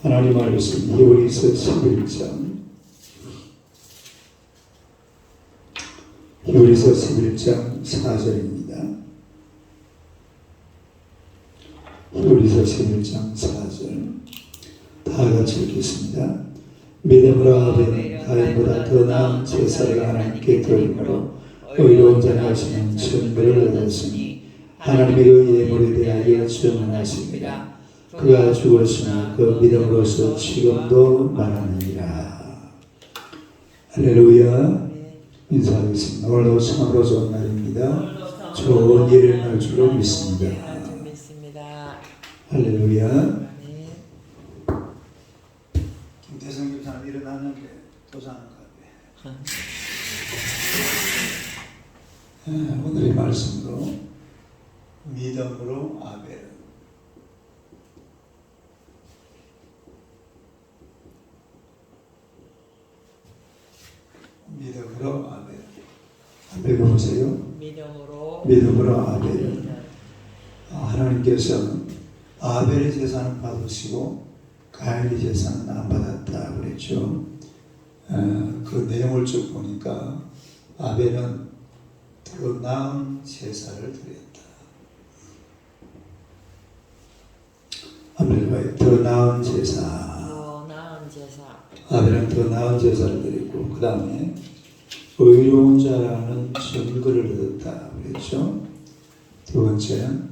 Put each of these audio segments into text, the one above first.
하나님 말씀 히브리서 11장 히브리서 11장 4절입니다. 히브리서 11장 4절 다 같이 읽겠습니다. 믿음으로 아벨은 가인보다 더 나은 제사를 하나님께 드림으로 의로운 자라 하시는 증거를 얻었으니 하나님의 그 예물에 대하여 증언하십니다. 그가 죽었으나 그 믿음으로서 지금도 말하느니라. 할렐루야. 인사하겠습니다. 오늘도 참으로 좋은 날입니다. 좋은 일을 날 줄로 믿습니다. 할렐루야. 김태성 집사님 일어나는 게 도장한 것 같아요. 오늘의 말씀으로 믿음으로 아벨. 믿음으로 아벨. 아벨 보세요. 믿음으로 아벨. 하나님께서는 아벨의 제사는 받으시고 가인의 제사는 안 받았다 그랬죠. 그 내용을 쭉 보니까 아벨은 더 나은 제사를 드렸다. 아벨은 더 나은 제사. 아벨은 더 나은 제사를 드렸고 그 다음에 의로운 자라는 증거를 얻었다 그랬죠. 두 번째는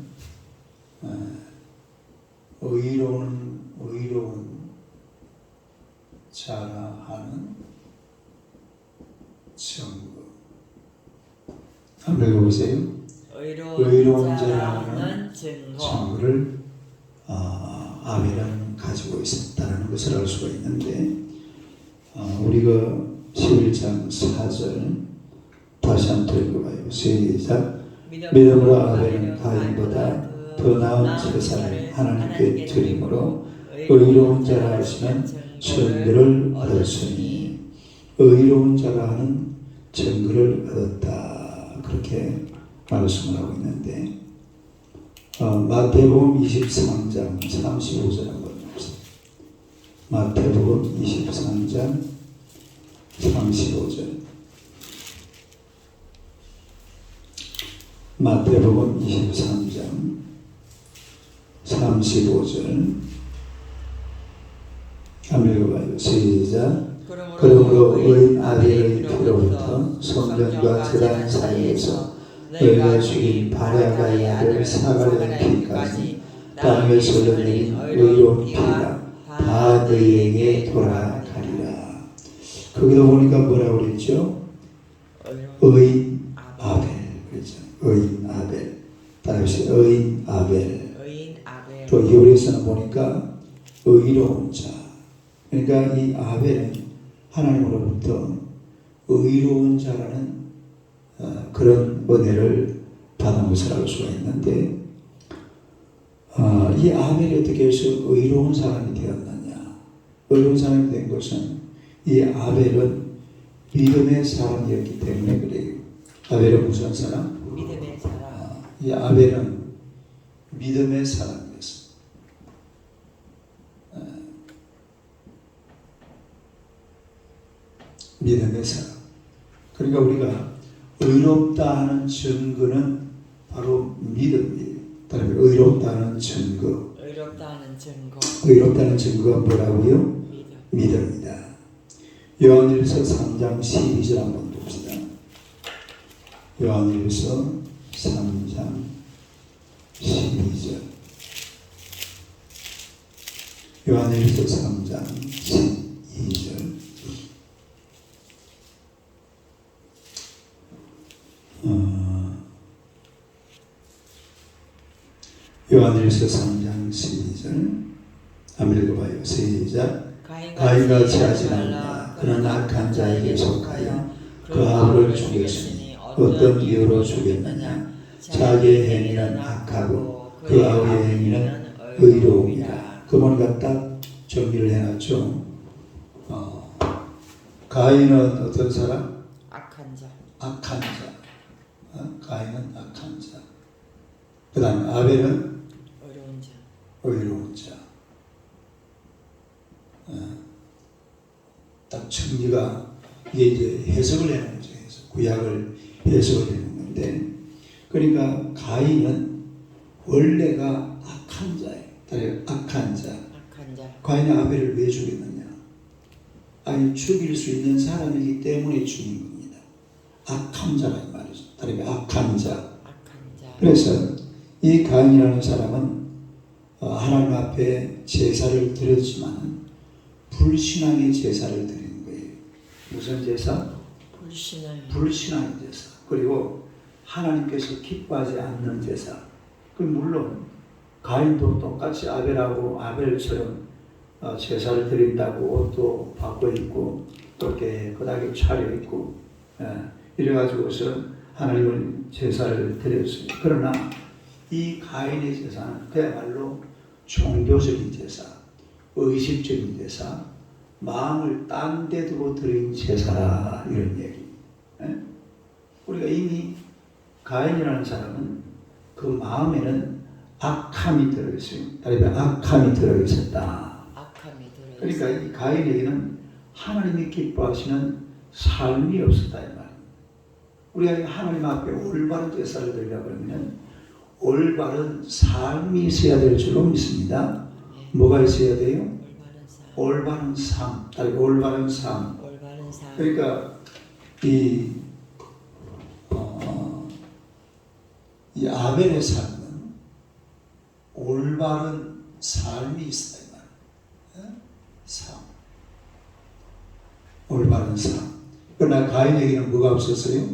의로운 자라 하는 증거. 한번 읽어보세요. 의로운 자라는 증거를 아벨은 가지고 있었다는 것을 알 수가 있는데 우리가 11장 4절 다시 한번 읽어봐요. 시작. 믿음으로 아벨은 가인보다 더 나은 제사를 하나님께 드림으로 의로운 자라 하시는 증거를 얻었으니 의로운 자라 하는 증거를 얻었다. 그렇게 말씀을 하고 있는데 마태복음 23장 35절 한번 보세요. 마태복음 23장 35절 마태복음 23장 35절 한번 읽어봐요. 시작. 그러므로 의인 아벨의 피로부터 성전과 제단 사이에서 너희가 죽인 바라가의 아들 사가랴의 피까지 땅에서 흘러내린 의로운 피가 다 너희에게 돌아가리라. 거기도 보니까 뭐라고 그랬죠? 의인 아벨 그랬죠. 의인 아벨. 다시 의인 아벨. 또 히브리서는 보니까 의로운 자. 그러니까 이 아벨은 하나님으로부터 의로운 자라는 그런 은혜를 받은 것을 알 수가 있는데 이 아벨이 어떻게 해서 의로운 사람이 되었느냐. 의로운 사람이 된 것은 이 아벨은 믿음의 사람이었기 때문에 그래요. 아벨은 무슨 사람? 믿음의 사람. 이 아벨은 믿음의 사람이었어. 믿음의 사람. 그러니까 우리가 의롭다 하는 증거는 바로 믿음이에요. 다른 의롭다 하는 증거. 의롭다는 증거가 뭐라고요? 믿음이다. 요한일서 3장 12절 한번 봅시다. 요한일서 3장 12절. 요한일서 3장 12절. 요한일서 3장 12절 한번 읽어봐요. 시작. 가인과 취하지 말라. 그는 악한 자에게 속하여 그 아우를 죽였으니 어떤 이유로 죽였느냐. 자기의 행위는 악하고 그 아우의 행위는 의로움이라. 그 보니까 딱 정리를 해놨죠. 가인은 어떤 사람? 악한 자. 가인은 악한 자. 그 다음에 아벨은 의로운 자. 의로운 자. 딱 정리가 이게 이제 해석을 해놓은 거죠. 구약을 해석을 해놓은 건데, 그러니까 가인은 원래가 악한 자예요. 악한 자. 악한 자. 가인이 아벨을 왜 죽였느냐? 아니, 죽일 수 있는 사람이기 때문에 죽인 겁니다. 악한 자가 이 말이죠. 다르게 악한 자. 악한 자. 그래서 이 가인이라는 사람은 하나님 앞에 제사를 드렸지만 불신앙의 제사를 드리는 거예요. 무슨 제사? 불신앙의 제사. 그리고 하나님께서 기뻐하지 않는 제사. 그 물론 가인도 똑같이 아벨처럼 제사를 드린다고 옷도 바꿔 입고 또 깨끗하게 차려 입고 이래가지고서 하나님을 제사를 드렸습니다. 그러나 이 가인의 제사는 그야말로 종교적인 제사, 의식적인 제사, 마음을 딴 데 두고 드린 제사라, 이런 얘기. 우리가 이미 가인이라는 사람은 그 마음에는 악함이 들어있어요. 다르게 악함이 들어있었다. 그러니까 이 가인에게는 하나님이 기뻐하시는 삶이 없었다, 이 말입니다. 우리가 하나님 앞에 올바른 제사를 드리려고 하면 올바른 삶이 있어야 될 줄로 믿습니다. 뭐가 있어야 돼요? 올바른 삶. 다르게 올바른 삶. 그러니까 이 아벨의 삶은 올바른 삶이 있어야 말이에요. 삶. 올바른 삶. 그러나 가인에게는 뭐가 없었어요?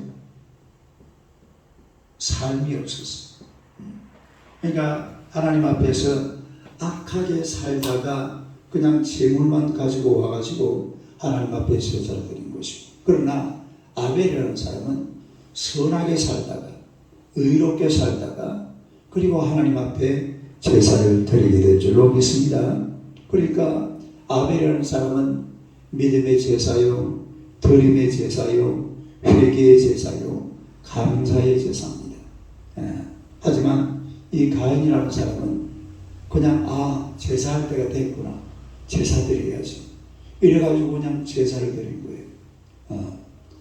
삶이 없었어요. 그러니까 하나님 앞에서 악하게 살다가 그냥 재물만 가지고 와가지고 하나님 앞에 제사를 드린 것이고, 그러나 아벨이라는 사람은 선하게 살다가 의롭게 살다가 그리고 하나님 앞에 제사를 드리게 될 줄로 믿습니다. 그러니까 아벨이라는 사람은 믿음의 제사요, 드림의 제사요, 회개의 제사요, 감사의 제사입니다. 하지만 이 가인이라는 사람은 그냥 제사할 때가 됐구나, 제사 드려야지, 이래가지고 그냥 제사를 드린 거예요.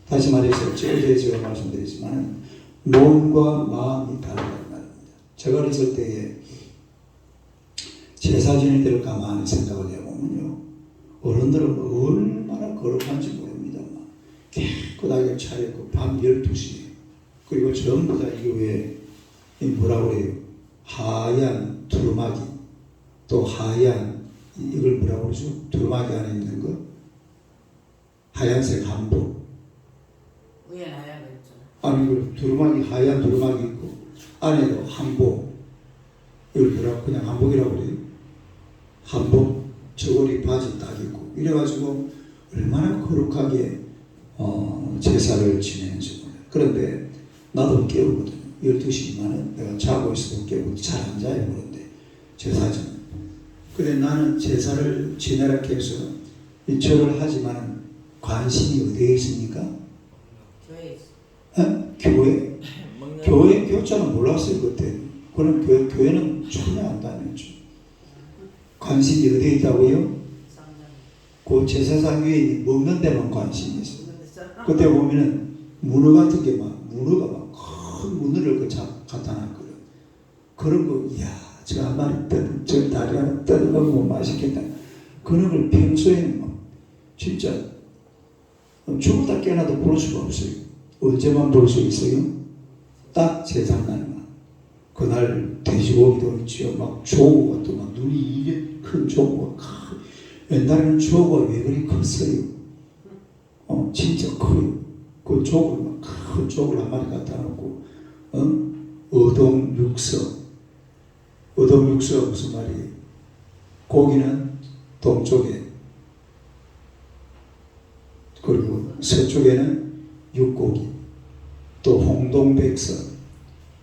다시 말해서 어제 제가 말씀드렸지만 몸과 마음이 다르다는 말입니다. 제가 어렸을 때에 제사 지낼 때를 가만히 생각을 해보면요, 어른들은 얼마나 거룩한지 모릅니다. 깨끗하게 차렸고 밤 12시에 그리고 전부 다 이게 왜 뭐라고 그래요? 하얀 두루마기, 또 하얀 이걸 뭐라고 그러죠? 두루마기 안에 있는 거, 하얀색 한복. 위에 하얀 거 있잖아. 아니 그 두루마기, 하얀 두루마기 있고 안에도 한복. 이걸 뭐라고 그냥 한복이라고 그래요? 한복, 저고리 바지 딱 입고 이래가지고 얼마나 거룩하게 제사를 지내는지 몰라요. 그런데 나도 깨우거든요. 12시면은 내가 자고 있어도 깨우고 잘 안 자요. 그런데 제사전. 근데 나는 제사를 지내라 해서 이 절을 하지만 관심이 어디에 있습니까? 교회에 있어. 교회? 교회 교자는 몰랐어요 그때. 그런 교회는 전혀 안 다녔죠. 관심이 어디에 있다고요? 그 제사상 위에 있는 먹는 데만 관심이 있어요. 그때 보면은 문어 같은 게 문어가 막 큰 문어를 갖다 놨거든. 그런 거, 이야, 저 한 마리 저 다리 하나 뜯어먹으면 맛있겠다. 그런 걸 평소에는 막 진짜 죽었다 깨어나도 볼 수가 없어요. 언제만 볼 수 있어요? 딱 제사날만. 그날 돼지고기도 있지요. 막 조고가 또 막 눈이 이게 큰 조고가 옛날에는 조고가 왜 그리 컸어요? 진짜 커요. 그 조고를 막 큰 조고를 한 마리 갖다 놓고 어동육서. 어동육서가 무슨 말이에요? 고기는 동쪽에, 그리고 서쪽에는 육고기, 또 홍동백서.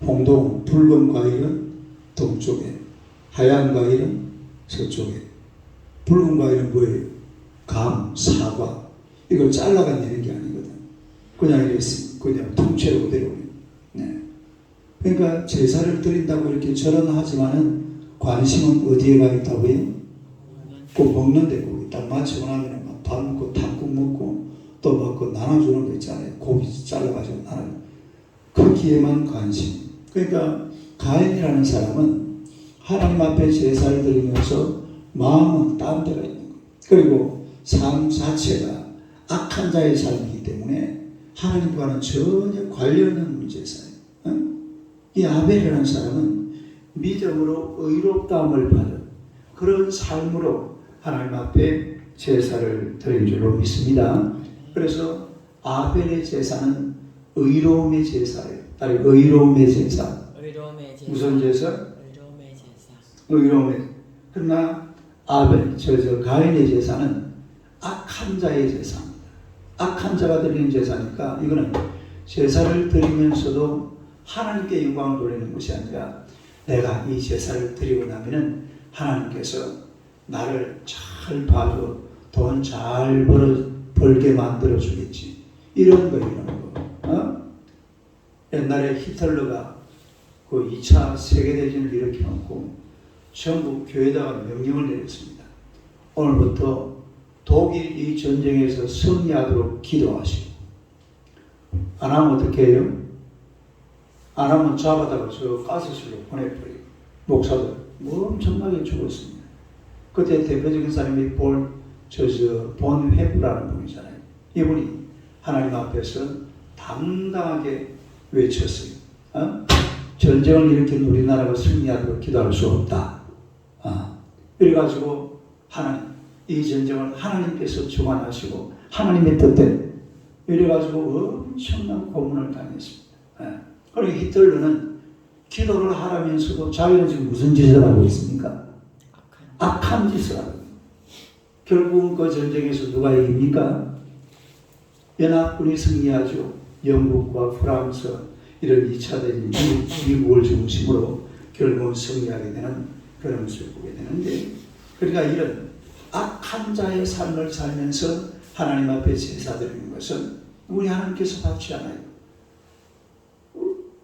홍동, 붉은 과일은 동쪽에, 하얀 과일은 서쪽에. 붉은 과일은 뭐예요? 감, 사과. 이걸 잘라가 내는 게 아니거든. 그냥 이렇게 그냥 통째로 그대로. 네. 그러니까 제사를 드린다고 이렇게 절언하지만은 관심은 어디에 가 있다고요? 꼭 먹는 데 거기 딱 맞추고 나면 막 밥 먹고 닭국 먹고 나눠주는 거 있잖아요. 고기 잘라가지고 나눠. 거기에만 관심. 그러니까 가인이라는 사람은 하나님 앞에 제사를 드리면서 마음은 딴 데가 있는 거예요. 그리고 삶 자체가 악한 자의 삶이기 때문에 하나님과는 전혀 관련 없는 문제사예요. 이 아벨이라는 사람은 믿음으로 의롭다함을 받은 그런 삶으로 하나님 앞에 제사를 드린 줄로 믿습니다. 그래서 아벨의 제사는 의로움의 제사예요. 아니, 의로움의 제사. 의로움의 제사. 무슨 제사? 의로움의 제사. 의로움의. 그러나 가인의 제사는 악한 자의 제사입니다. 악한 자가 드리는 제사니까 이거는 제사를 드리면서도 하나님께 영광을 돌리는 것이 아니라 내가 이 제사를 드리고 나면은 하나님께서 나를 잘 봐줘, 돈 잘 벌게 만들어 주겠지. 이런 거, 이런 거. 옛날에 히틀러가 그 2차 세계대전을 일으켜놓고 전부 교회에다가 명령을 내렸습니다. 오늘부터 독일 이 전쟁에서 승리하도록 기도하시고, 안 하면 어떻게 해요? 안 하면 잡아다가 저 가스실로 보내버려요. 목사들 엄청나게 죽었습니다. 그때 대표적인 사람이 본 회부라는 분이잖아요. 이분이 하나님 앞에서 당당하게 외쳤어요. 전쟁을 일으킨 우리나라가 승리하도록 기도할 수 없다. 그래가지고 하나님, 이 전쟁을 하나님께서 주관하시고 하나님의 뜻대로, 이래가지고 엄청난 고문을 당했습니다. 그리고 히틀러는 기도를 하라면서도 자기는 지금 무슨 짓을 하고 있습니까? 악한 짓을 하고 있습니다. 결국 그 전쟁에서 누가 이깁니까? 연합군이 승리하죠. 영국과 프랑스 이런 2차 대전, 미국을 중심으로 결국은 승리하게 되는 그런 모습을 보게 되는데, 그러니까 이런 악한 자의 삶을 살면서 하나님 앞에 제사드리는 것은 우리 하나님께서 받지 않아요.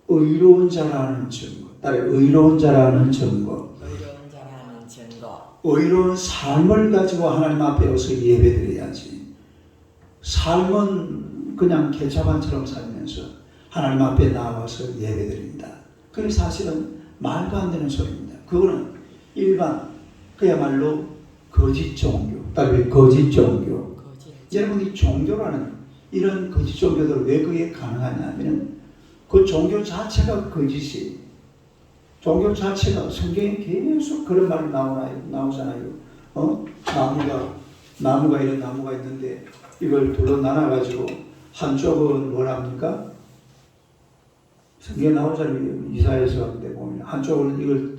의로운 자라는 증거, 따라 의로운 자라는 증거, 의로운 자라는 증거. 의로운 삶을 가지고 하나님 앞에 와서 예배드려야지. 삶은 그냥 개차반처럼 살면서 하나님 앞에 나와서 예배드립니다. 그게 사실은 말도 안 되는 소리입니다. 그거는 일반 그야말로 거짓 종교, 따라 거짓 종교. 여러분이 종교라는 이런 거짓 종교들 왜 그게 가능하냐면 그 종교 자체가 거짓이, 종교 자체가 성경에 계속 그런 말이 나오잖아요. 나무가 이런 나무가 있는데 이걸 둘러 나눠가지고 한쪽은 뭐랍니까? 성경에 나오잖아요. 이사야서 하는데 보면 한쪽은 이걸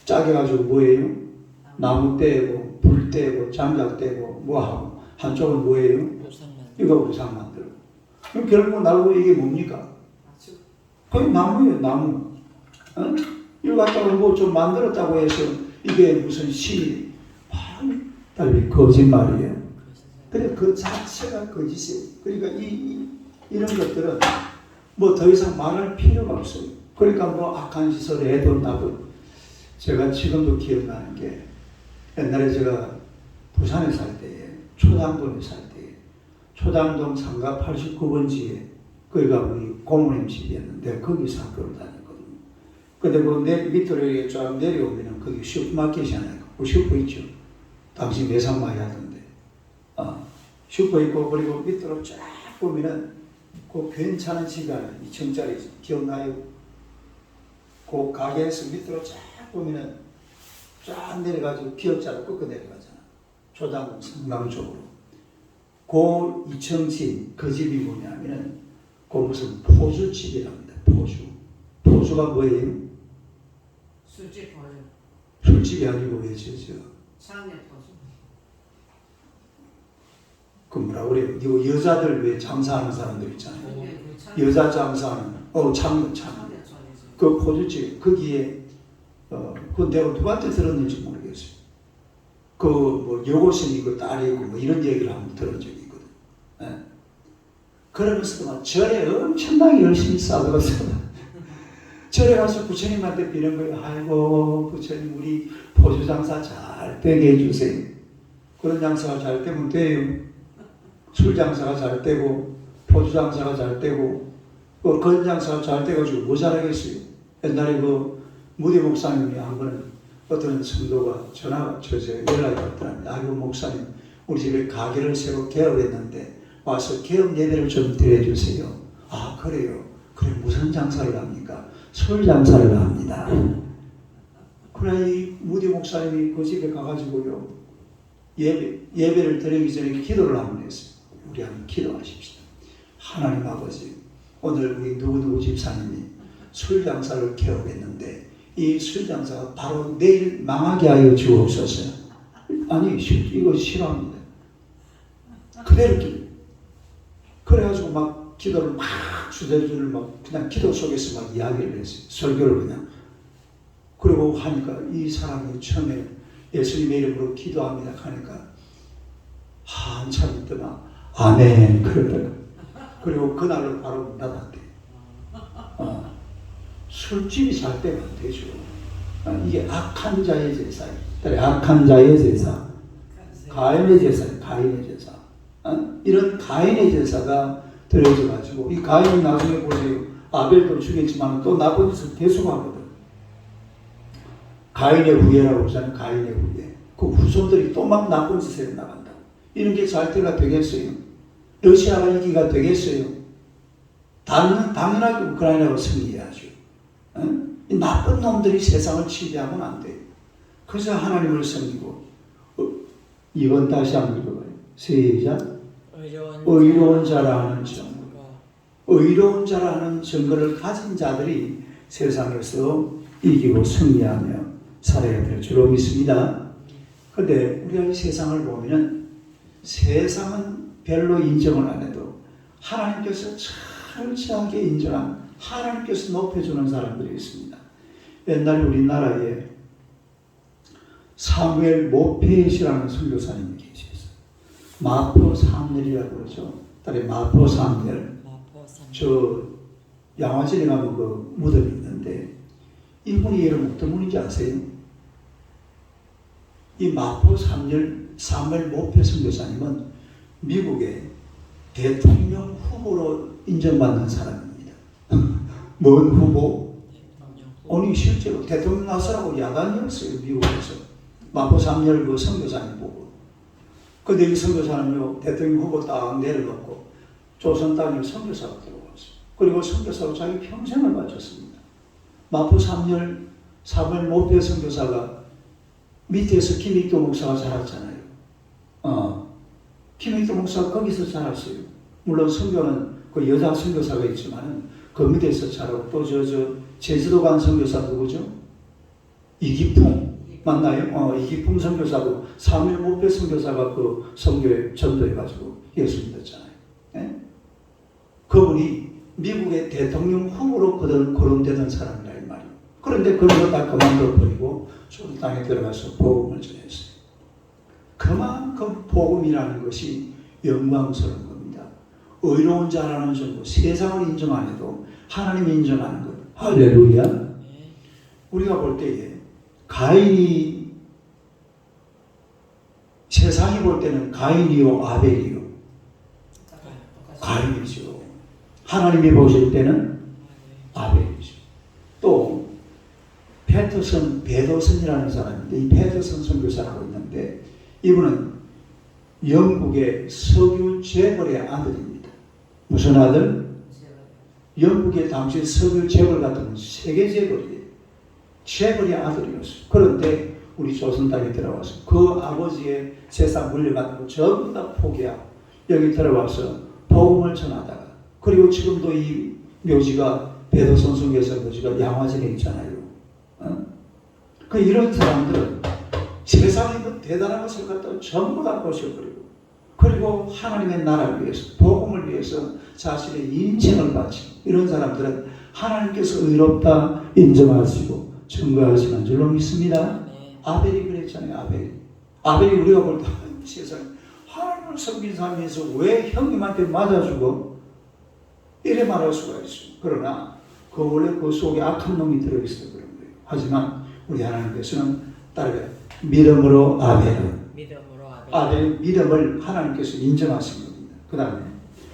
짜게 가지고 뭐예요? 나무 떼고 불 떼고 장작 떼고 뭐하고, 한쪽은 뭐예요? 이거 우상 만들고. 그럼 결국 나오고 이게 뭡니까? 거의 나무예요, 나무. 이거 갖다가 뭐 좀 만들었다고 해서 이게 무슨 신이 달리 거짓말이에요. 그래, 그 자체가 거짓이에요. 그러니까 이런 것들은 뭐 더 이상 말할 필요가 없어요. 그러니까 뭐 악한 짓을 해도 나도, 제가 지금도 기억나는 게 옛날에 제가 부산에 살 때에, 초당동에 살 때에, 초당동 상가 89번지에 거기가 우리 고모님 집이었는데 거기서 학교를 다녔거든요. 근데 그 밑으로 이렇게 쫙 내려오면 거기 슈퍼마켓이잖아요. 그 슈퍼 있죠. 당시 매상 많이 하던데. 슈퍼 있고, 그리고 밑으로 쫙 보면은 그 괜찮은 집이 하나 2층짜리 기억나요? 그 가게에서 밑으로 쫙 보면은 쫙 내려가지고 기역자로 꺾어 내려가잖아. 초당 성당 쪽으로. 그 2층 집, 그 집이 뭐냐면은 그 무슨 포수집이랍니다. 포수가 뭐예요? 술집 포수. 술집이 아니고 왜 저죠? 상례 포수. 그 뭐라 그래요? 이거 여자들 왜 장사하는 사람들 있잖아요. 여자 장사하는 창. 그 포수집 거기에 그 내가 누구한테 들었는지 모르겠어요. 그 뭐 여고생이 그 딸이고 뭐 이런 얘기를 한번 들은 적이 있거든. 그러면서 막 절에 엄청나게 열심히 싸들었어. 절에 가서 부처님한테 비는 거예요. 아이고 부처님, 우리 포수 장사 잘 되게 해주세요. 그런 장사가 잘 되면 돼요. 술 장사가 잘 되고 포주 장사가 잘 되고 건 장사가 잘 돼가지고 뭐 잘하겠어요. 옛날에 그 무대 목사님이 한 번은 어떤 성도가 전화가 연락이 왔더랍니다. 아이고 목사님 우리 집에 가게를 새로 개업했는데 와서 개업 예배를 좀 드려주세요. 아 그래요. 그래 무슨 장사를 합니까? 술 장사를 합니다. 그래 이 무대 목사님이 그 집에 가가지고요 예배를 드리기 전에 기도를 한번 했어요. 우리 한번 기도하십시다. 하나님 아버지 오늘 우리 누구누구 집사님이 술 장사를 개업했는데 이 술 장사가 바로 내일 망하게 하여 주옵소서. 아니 이거 싫어합니다. 그대로 그래가지고 막 기도를 막 주대주를 막 그냥 기도 속에서 막 이야기를 했어요. 설교를 그냥. 그리고 하니까 이 사람이 처음에 예수님의 이름으로 기도합니다 하니까 한참 있다가 아멘 그러더라고요. 그리고 그날로 바로 문 닫았대요. 술집이 잘 되면 안 되죠. 이게 악한 자의 제사예요. 악한 자의 제사. 가인의 제사예요. 가인의 제사. 이런 가인의 제사가 들어져 가지고 이 가인이 나중에 보세요. 아벨도 죽였지만 또 나쁜 짓을 계속하거든. 가인의 후예라고 하잖아요. 가인의 후예. 그 후손들이 또 막 나쁜 짓에 나간다. 이런 게 잘 때가 되겠어요. 러시아가 이기가 되겠어요. 당연하게 우크라이나가 승리해야죠. 이 나쁜 놈들이 세상을 지배하면 안 돼요. 그래서 하나님을 섬기고 이건 다시 한번 읽어봐요. 시작. 의로운 자라는 증거. 의로운 자라는 증거를 가진 자들이 세상에서 이기고 승리하며 살아야 될 줄로 믿습니다. 그런데 우리가 이 세상을 보면은 세상은 별로 인정을 안 해도 하나님께서 철저하게 인정한 하나님께서 높여주는 사람들이 있습니다. 옛날에 우리나라에 사무엘 모페이시라는 선교사님이 계셨어요. 마포 사무엘이라고 그러죠. 딸의 마포 사무엘. 저 양화진에 가면 그 무덤이 있는데 이분이 이름 어떤 분인지 아세요? 이 마포 사무엘 모페 선교사님은 미국의 대통령 후보로 인정받는 사람입니다. 뭔 후보? 아니 실제로 대통령 나서라고 야단이었어요. 미국에서. 마포 사무엘 그 선교사님 보고. 근데 이 선교사는요 대통령 후보 딱 내려놓고 조선 땅에 선교사로 들어왔어요. 그리고 선교사로 자기 평생을 바쳤습니다. 마포 사무엘 모페 선교사가 밑에서 김익도 목사가 자랐잖아요. 김익도 목사가 거기서 자랐어요. 물론 선교는 그 여자 선교사가 있지만은 그 밑에서 자라고 또 저 제주도 간 선교사 누구죠? 이기풍 맞나요? 이기풍 선교사도 사무엘 모페 선교사가 그 선교에 전도해가지고 예수 믿었잖아요. 네? 그분이 미국의 대통령 후보로 거론되던 사람이라 이 말이에요. 그런데 그런 거 다 그만둬 버리고 촌 땅에 들어가서 복음을 전했어요. 그만큼 복음이라는 것이 영광스러운 겁니다. 의로운 자라는 정도, 세상을 인정 안 해도 하나님이 인정하는 것. 할렐루야. 우리가 볼 때에 가인이 세상이 볼 때는 가인이요 아벨이요. 가인이죠. 하나님이 보실 때는 아벨이죠. 또 베더슨이라는 사람인데 이 베더슨 선교사라고 있는데 이분은 영국의 석유 재벌의 아들입니다. 무슨 아들? 영국의 당시 석유 재벌 같은 세계 재벌이에요. 재벌의 아들이었어요. 그런데 우리 조선 땅에 들어와서 그 아버지의 세상 물려받은 거 전부 다 포기하고 여기 들어와서 복음을 전하다가 그리고 지금도 이 묘지가 베더슨 선교사 묘지가 양화진에 있잖아요. 그 이런 사람들은 세상에 그 대단한 것을 갖다 전부 다 보셔버리고 그리고 하나님의 나라를 위해서 복음을 위해서 자신의 인생을 바친 이런 사람들은 하나님께서 의롭다 인정하시고 증거하시는 줄로 믿습니다. 아벨이 그랬잖아요. 아벨이 우리가 볼 때 세상에 하나님을 섬긴 사람에서 왜 형님한테 맞아주고 이래 말할 수가 있어요. 그러나 그 원래 그 속에 악한 놈이 들어있어 그런 거예요. 하지만 우리 하나님께서는 따르게 믿음으로 아벨의 믿음을 하나님께서 인정하신 겁니다. 그 다음에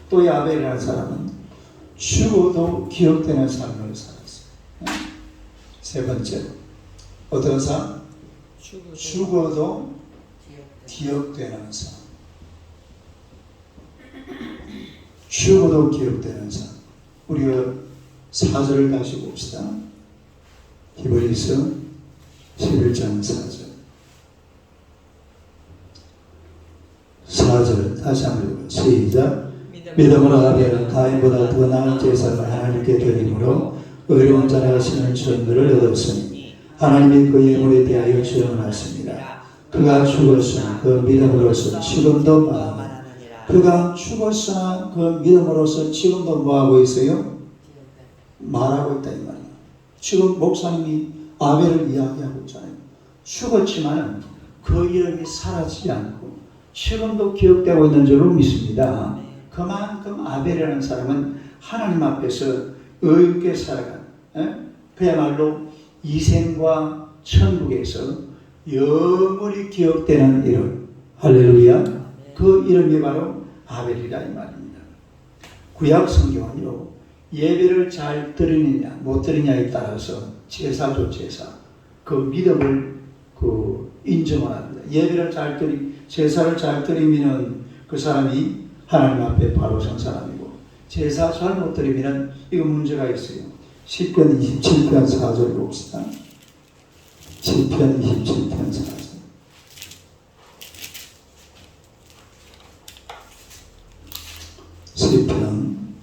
또 이 아벨이라는 사람은 죽어도 기억되는 삶을 살았어요. 세 번째로 어떤 삶? 죽어도 기억되는 삶. 죽어도 기억되는 삶. 우리가 4절을 다시 봅시다. 히브리서 11장 4절. 4절 다시 한번 읽어요. 시작. 믿음으로 아벨은 가인보다 더 나은 제사를 하나님께 드림으로 의로운 자라 신을 전도를 얻었으니 하나님이 그 예물에 대하여 주영하셨습니다. 그가 죽었으나 그 믿음으로서 지금도 말하고 그가 죽었으나 그 믿음으로서 지금도 뭐하고 있어요? 말하고 있다 이 말이에요. 지금 목사님이 아벨을 이야기하고 있잖아요. 죽었지만 그 이름이 사라지지 않고 지금도 기억되고 있는 줄로 믿습니다. 그만큼 아벨이라는 사람은 하나님 앞에서 의롭게 살아간 그야말로 이생과 천국에서 영원히 기억되는 이름. 할렐루야. 그 이름이 바로 아벨이라 이 말입니다. 구약 성경은요, 예배를 잘 드리느냐 못 드리냐에 따라서 제사죠, 제사. 그 믿음을 인정을 합니다. 예배를 잘 제사를 잘 드리면은 그 사람이 하나님 앞에 바로 선 사람이고, 제사 잘 못 드리면은 이거 문제가 있어요. 시편 27편 4절 봅시다. 시편 27편 4절. 시편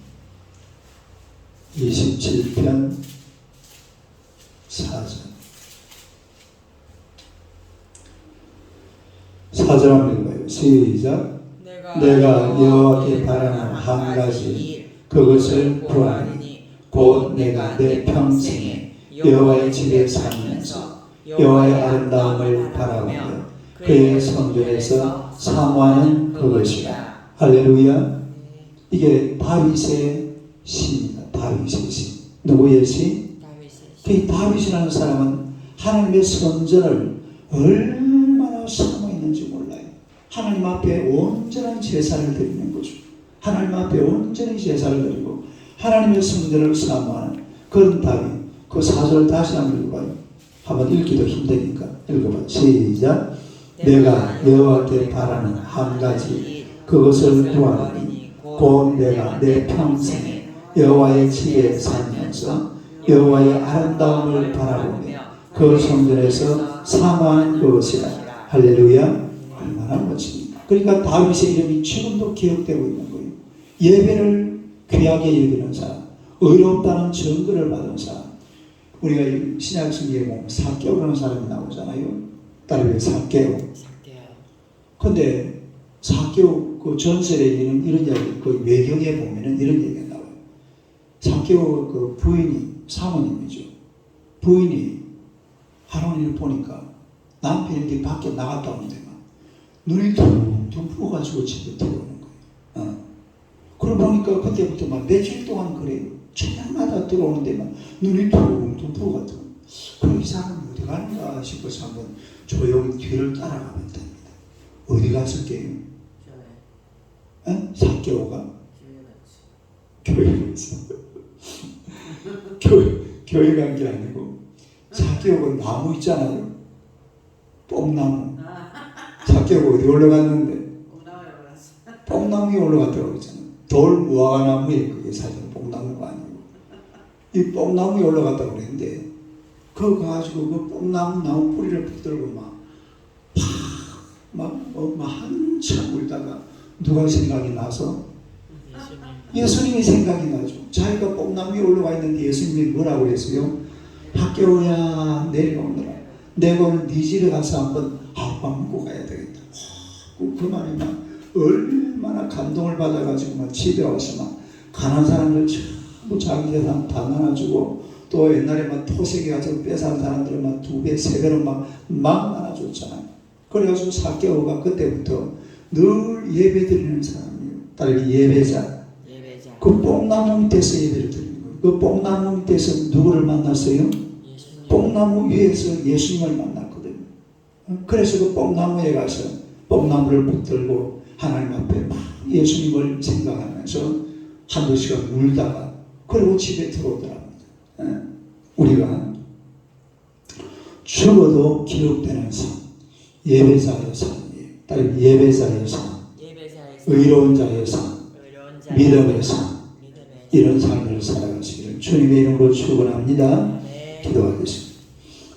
27편 4절. 4절 한번 읽어봐요. 시작. 내가 여호와께 바라는 한 가지 그것을 구하니 곧 내가 내 평생에 여호와의 집에 살면서 여호와의 아름다움을 바라보며 그의 성전에서 사모하는 그것이라. 할렐루야. 이게 다윗의 시입니다. 다윗의 시. 누구의 시? 그 다윗이라는 사람은 하나님의 성전을 얼마나 사모했는지 몰라요. 하나님 앞에 온전한 제사를 드리는 거죠. 하나님 앞에 온전히 제사를 드리고 하나님의 성전을 사모하는 그런 다윗. 그 4절 다시 한번 읽어봐요. 한번 읽기도 힘드니까 읽어봐요. 시작. 내가 여호와께 바라는 한 가지 그것을 구하니 곧 내가 내 평생에 여호와의 집에 살면서 여호와의 아름다움을 바라보며 그 성전에서 사모하는 그것이라. 할렐루야. 얼마나 멋집니까? 그러니까 다윗의 이름이 지금도 기억되고 있는 거예요. 예배를 귀하게 여기는 사람, 의롭다는 증거를 받은 사람. 우리가 신약 성경에 보면 삭개오라는 사람이 나오잖아요. 딸의 삭개오. 근데 삭개오 그 전설에 있는 이런 이야기, 그 외경에 보면은 이런 얘기가 나와요. 삭개오 그 부인이 사모님이죠. 부인이 하루는 보니까 남편이 이렇게 밖에 나갔다 오는데 막 눈이 퉁퉁 부어가지고 집에 들어오는 거예요. 그러고 보니까 그때부터 막 며칠 동안 그래요. 저녁마다 들어오는데 막 눈이 퉁퉁 부어가지고. 그럼 이 사람이 어디 가는가 싶어서 한번 조용히 뒤를 따라가 봤답니다. 어디 갔을게요? 삭개오가 교회 갔어. 교회 간 게 아니고 삭개오가 나무 있잖아요. 뽕나무. 삭개오가 어디 올라갔는데? 뽕나무에 올라갔다고 그랬잖아요. 돌 무화과나무에 그게 사실 뽕나무가 아니고 이 뽕나무에 올라갔다고 그랬는데 그거 가지고 그 뽕나무 나무 뿌리를 붙들고 막 한참 울다가 누가 생각이 나서 예수님이 생각이 나죠. 자기가 뽕나무에 올라가 있는데 예수님이 뭐라고 했어요? 삭개오야 내려오너라. 내가 오늘 네 집에 가서 한번 하룻밤 묵고 가야 되겠다. 그 말이 막 얼마나 감동을 받아가지고 막 집에 와서 막 가난한 사람들 전부 자기 재산 다 나눠주고 또 옛날에 막 토색이 가지고 뺏어간 사람들은 막 2배, 3배로 막 나눠줬잖아요. 그래가지고 삭개오가 그때부터 늘 예배 드리는 사람이에요. 딸이 예배자. 그 뽕나무 밑에서 예배를 드리는 거예요. 그 뽕나무 밑에서 누구를 만났어요? 뽕나무 위에서 예수님을 만났거든요. 그래서 그 뽕나무에 가서 뽕나무를 붙들고 하나님 앞에 막 예수님을 생각하면서 한두 시간 울다가 그리고 집에 들어오더랍니다. 우리가 죽어도 기록되는 삶, 예배자의 삶, 예배자의 삶, 의로운 자의 삶, 믿음의 삶, 이런 삶을 살아가시기를 주님의 이름으로 축원합니다. 기도하겠습니다.